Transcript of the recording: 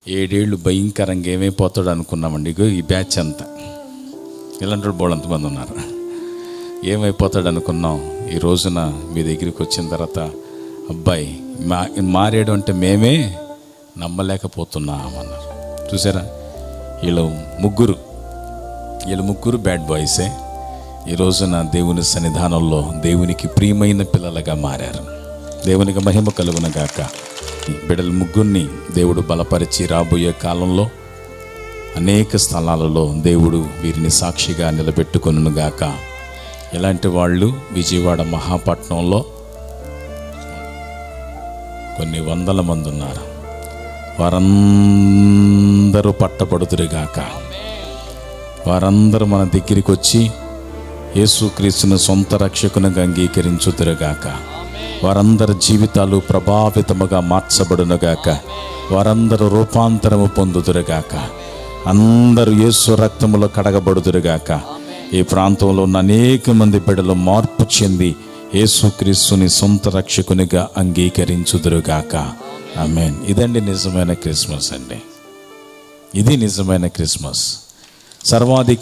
7 ఏళ్ళు భయంకరంగా ఏమైపోతాడు అనుకున్నామండి. ఇగో ఈ బ్యాచ్ అంతా ఇలాంటి వాళ్ళు బోళ్ళంతమంది ఉన్నారు. ఏమైపోతాడు అనుకున్నాం. ఈ రోజున మీ దగ్గరికి వచ్చిన తర్వాత అబ్బాయి మారాడు అంటే మేమే నమ్మలేకపోతున్నామన్నారు. చూసారా, వీళ్ళు ముగ్గురు బ్యాడ్ బాయ్సే ఈ రోజున దేవుని సన్నిధానంలో దేవునికి ప్రియమైన పిల్లలుగా మారారు. దేవునికి మహిమ కలుగును గాక. బిడ్డల ముగ్గురిని దేవుడు బలపరిచి రాబోయే కాలంలో అనేక స్థలాలలో దేవుడు వీరిని సాక్షిగా నిలబెట్టుకొనును గాక. ఇలాంటి వాళ్ళు విజయవాడ మహాపట్నంలో కొన్ని వందల మంది ఉన్నారు. వారందరూ పట్టబడుదురుగాక. వారందరూ మన దగ్గరికి వచ్చి యేసుక్రీస్తును సొంత రక్షకునిగా అంగీకరించుదురుగాక. వారందరి జీవితాలు ప్రభావితముగా మార్చబడునుగాక. వారందరూ రూపాంతరము పొందుదురుగాక. అందరూ యేసు రక్తములో కడగబడుదురుగాక. ఈ ప్రాంతంలో ఉన్న అనేక మంది బిడ్డలు మార్పు చెంది యేసుక్రీస్తుని సొంత రక్షకునిగా అంగీకరించుదురుగాక. ఆమేన్. ఇదండి నిజమైన క్రిస్మస్ అండి. ఇది నిజమైన క్రిస్మస్.